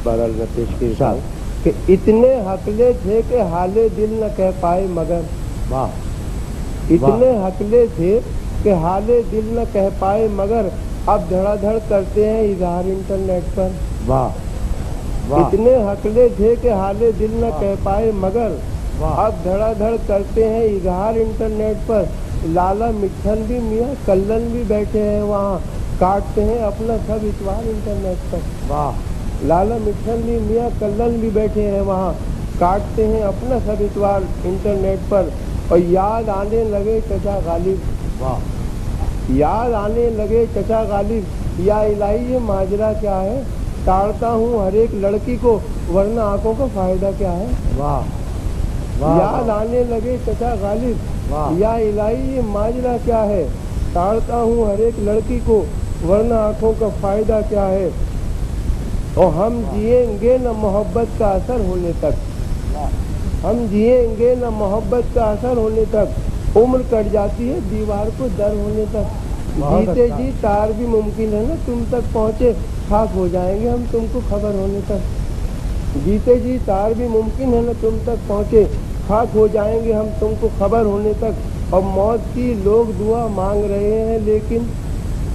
बहरहाल मैं पेश करता हूँ कि इतने हकले थे कि हाले दिल न कह पाए मगर, वाह, इतने हकले थे कि हाले दिल न कह पाए मगर अब धड़ाधड़ करते हैं इजहार इंटरनेट पर। वाह, वाह, इतने हकले थे कि हाले दिल न कह पाए मगर वाह, अब धड़ाधड़ करते हैं इजहार इंटरनेट पर। लाला मिट्ठन भी मियाँ कल्लन भी बैठे हैं वहाँ, काटते हैं अपना सब इतवार इंटरनेट पर। वाह, लाला मिट्ठन भी मियाँ कल्लन भी बैठे हैं वहाँ, काटते हैं अपना सब इतवार इंटरनेट पर। और याद आने लगे चचा गालिब, वाह, याद आने लगे चचा गालिब, या इलाही ये माजरा क्या है, ताड़ता हूँ हर एक लड़की को वरना आंखों का फायदा क्या है। वाह, वाह, याद आने लगे चचा गालिब, वाह, या इलाही ये माजरा क्या है, ताड़ता हूँ हर एक लड़की को वरना आंखों का फायदा क्या है। और हम जिएंगे न मोहब्बत का असर होने तक, हम जिएंगे न मोहब्बत का असर होने तक, उम्र कट जाती है दीवार को दर होने तक। जीते जी तार भी मुमकिन है ना तुम तक पहुँचे, खाक हो जाएंगे हम तुमको खबर होने तक। जीते जी तार भी मुमकिन है ना तुम तक पहुँचे, खाक हो जाएंगे हम तुमको खबर होने तक। और मौत की लोग दुआ मांग रहे हैं लेकिन,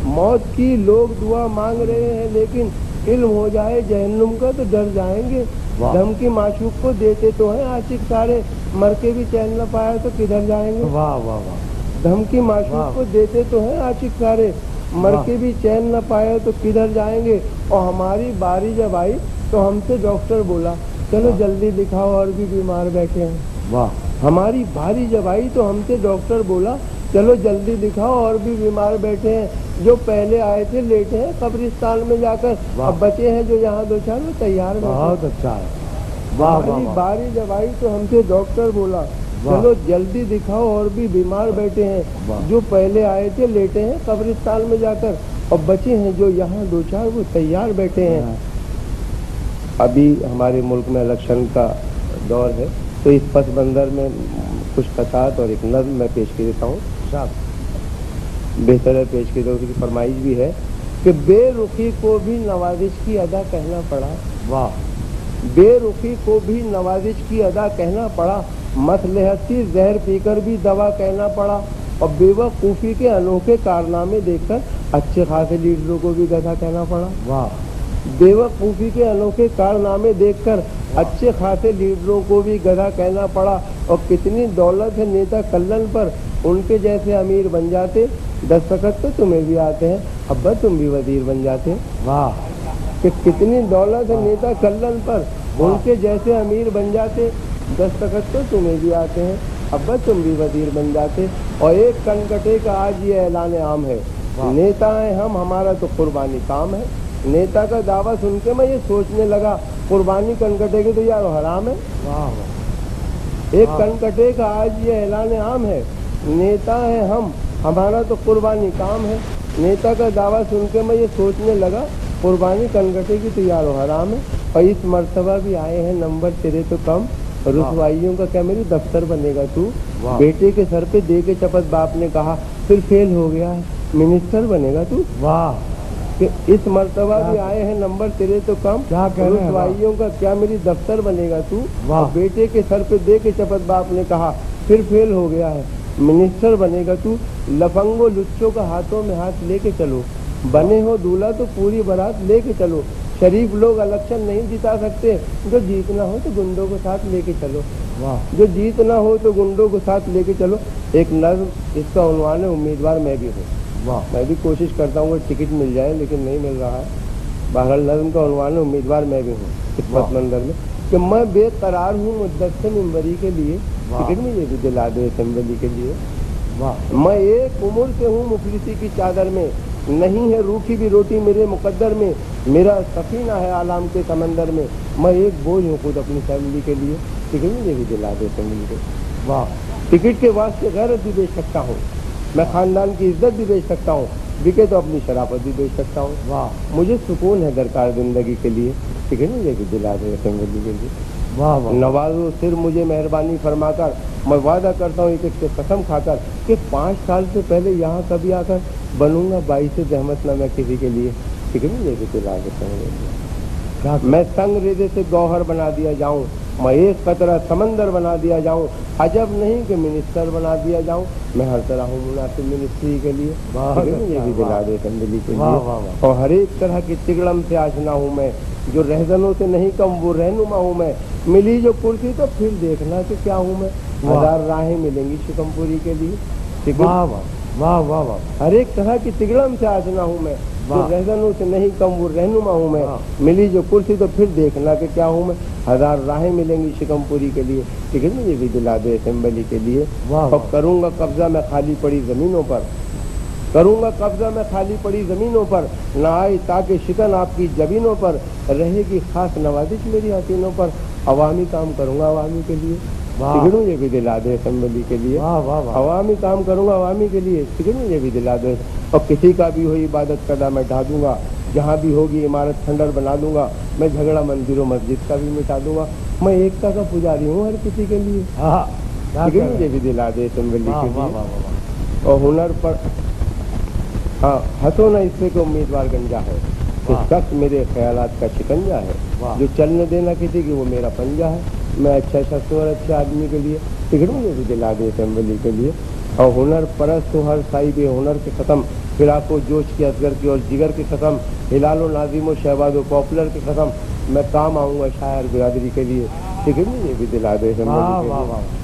मौत की लोग दुआ मांग रहे हैं लेकिन इल्म हो जाए जहन्नुम का तो डर जाएंगे। धमकी माशूक को देते तो हैं आशिक सारे, मर के भी चैन न पाया तो किधर जाएंगे। वाह, वाह, वाह, धमकी माशूक को देते तो हैं आशिक सारे, मर के भी चैन न पाए तो किधर जाएंगे। और हमारी बारी जब आई तो हमसे डॉक्टर बोला चलो जल्दी दिखाओ और भी बीमार बैठे हैं। वाह, हमारी बारी जब आई तो हमसे डॉक्टर बोला चलो जल्दी दिखाओ और भी बीमार बैठे हैं। जो पहले आए थे लेटे हैं कब्रिस्तान में जाकर, अब बचे हैं जो यहाँ दो चार वो तैयार बैठे। बहुत अच्छा है। वाह, वाह, हमारी वाह, बारी जब आई तो हमसे डॉक्टर बोला चलो जल्दी दिखाओ और भी बीमार बैठे हैं। जो पहले आए थे लेटे हैं कब्रिस्तान में जाकर, और बचे हैं जो यहाँ दो चार वो तैयार बैठे हैं। अभी हमारे मुल्क में इलेक्शन का दौर है तो इस पस मंजर में कुछ कसात और एक नज़्म मैं पेश कर देता हूँ। बेहतर है पेश की उसकी फरमाइश भी है कि बेरुखी को भी नवाजिश की अदा कहना पड़ा। वाह, बेरुखी को भी नवाजिश की अदा कहना पड़ा, मसलहती जहर पीकर भी दवा कहना पड़ा। और बेवकूफ़ी के अनोखे कारनामे देखकर अच्छे खासे लीडरों को भी गधा कहना पड़ा। वाह, बेवकूफ़ी के अनोखे कारनामे देखकर अच्छे खासे लीडरों को भी गधा कहना पड़ा। और कितनी दौलत है नेता कल्लन पर, उनके जैसे अमीर बन जाते, दस्तखत तो तुम्हें भी आते हैं, अब्बा तुम भी वजीर बन जाते। वाह, कि कितनी दौलत है नेता कल्लन पर, उनके जैसे अमीर बन जाते, दस्तखत तो तुम्हें भी आते हैं, अब्बा तुम भी वजीर बन जाते। और एक कनकटे का आज ये ऐलान आम है, नेता हैं हम हमारा तो कुर्बानी काम है। नेता का दावा सुन के मैं ये सोचने लगा कुर्बानी कनकटे की तो यार हराम है। एक कनकटे का आज ये ऐलान आम है, नेता है हम हमारा तो कुर्बानी काम है। नेता का दावा सुन के मैं ये सोचने लगा कुर्बानी कनकटे की तो यार हराम है। और इस मर्तबा भी आए हैं नंबर तेरे तो कम, रुसवाइयों का क्या मेरी दफ्तर बनेगा तू। बेटे के सर पे दे के शपथ बाप ने कहा फिर फेल हो गया है, मिनिस्टर बनेगा तू। वाह, कि इस मर्तबा भी आए हैं नंबर तेरे तो कम, रुसवाइयों का क्या मेरी दफ्तर बनेगा तू। बेटे के सर पे दे के शपथ बाप ने कहा फिर फेल हो गया है, मिनिस्टर बनेगा तू। लफंगो लुच्चों का हाथों में हाथ लेके चलो, बने हो दूल्हा तो पूरी बारात लेके चलो। शरीफ लोग इलेक्शन नहीं जिता सकते, जो जीतना हो तो गुंडों को साथ लेके चलो। जो जीतना हो तो गुंडों को साथ लेके चलो। एक नज़्म, इसका उन्वान है उम्मीदवार मैं भी हूँ। मैं भी कोशिश करता हूँ कि टिकट मिल जाए लेकिन नहीं मिल रहा है। बहरहाल नज़्म का उन्वान है उम्मीदवार मैं भी हूँ। इस पस मंजर में कि मैं बेकरार हूँ मुद्दत से मिंबरी के लिए, टिकट मुझे भी दिला दो असेंबली के लिए। मैं एक उम्र से हूँ मुफलिसी की चादर में, नहीं है रूखी भी रोटी मेरे मुकद्दर में। मेरा सफीना है आलाम के समंदर में, मैं एक बोझ हूँ खुद अपनी फैमिली के लिए, टिकट मुझे भी दिला दो असेंबली के। टिकट के वास्ते गैरत भी बेच सकता हूँ, मैं खानदान की इज्जत भी बेच सकता हूँ, बिके तो अपनी शराफत भी बेच सकता हूँ। मुझे सुकून है दरकार जिंदगी के लिए, टिकट मुझे भी दिला दो असेंबली के लिए। नवाजो सिर मुझे मेहरबानी फरमाकर, मैं वादा करता हूँ एक कसम खाकर कि 5 साल से पहले यहाँ कभी आकर बनूंगा 22 से जहमत ना मैं किसी के लिए, टिकट मुझे भी दिला देता हूँ। मैं संग रेदे से गौहर बना दिया जाऊं, मैं एक कतरा समंदर बना दिया जाऊं, अजब नहीं कि मिनिस्टर बना दिया जाऊं, मैं हर तरह हूँ मुनासिब मिनिस्ट्री के लिए, ये भी दिला दे असेंबली के लिए। और हर एक तरह की तिगड़म से आशना हूँ मैं, जो रहजनों से नहीं कम वो रहनुमा हूँ मैं, मिली जो कुर्सी तो फिर देखना कि क्या हूँ मैं, हजार राहें मिलेंगी शिकमपुरी के लिए। वाह वाह वाह वाह, हर एक तरह की तिगड़म से आशना हूँ मैं, जो रहजनों से नहीं कम वो रहनुमा हूँ मैं, मिली जो कुर्सी तो फिर देखना कि क्या हूँ मैं, हजार राहें मिलेंगी शिकमपुरी के लिए। ठीक है, मुझे भी दिला दे असेंबली के लिए। और करूँगा कब्जा मैं खाली पड़ी जमीनों पर, करूँगा कब्जा मैं खाली पड़ी जमीनों पर, न आए ताकि शिकन आपकी जबीनों पर, रहेगी खास नवाजिश मेरी हसीनों पर, अवामी काम करूँगा अवामी के लिए। मुझे भी दिला दे असेंबली के लिए। अवामी काम करूँगा अवामी के लिए, मुझे भी दिला दे। और किसी का भी हो इबादत कदा मैं ढा दूंगा, जहाँ भी होगी इमारत खंडर बना दूंगा, मैं झगड़ा मंदिरों मस्जिद का भी मिटा दूंगा, मैं एकता का पुजारी हूँ हर किसी के लिए। मुझे भी दिला दे असेंबली के लिए। और हुनर पर हाँ हंसो न इससे को उम्मीदवार गंजा है, तो सख्त मेरे ख्यालात का शिकंजा है, जो चलने देना किसी की वो मेरा पंजा है, मैं अच्छा शख्स और अच्छे आदमी के लिए। टिकट मुझे भी दिला दे असेंबली के लिए। और हुनर परस्त तो हर साई बे हुनर के ख़त्म, फिराको जोश की असगर की और जिगर की कसम, हिलालो नाजिमो शहबाजो पॉपुलर की कसम, मैं काम आऊँगा शायर बिरादरी के लिए। टिकट मुझे भी दिला दे असेंबली के लिए।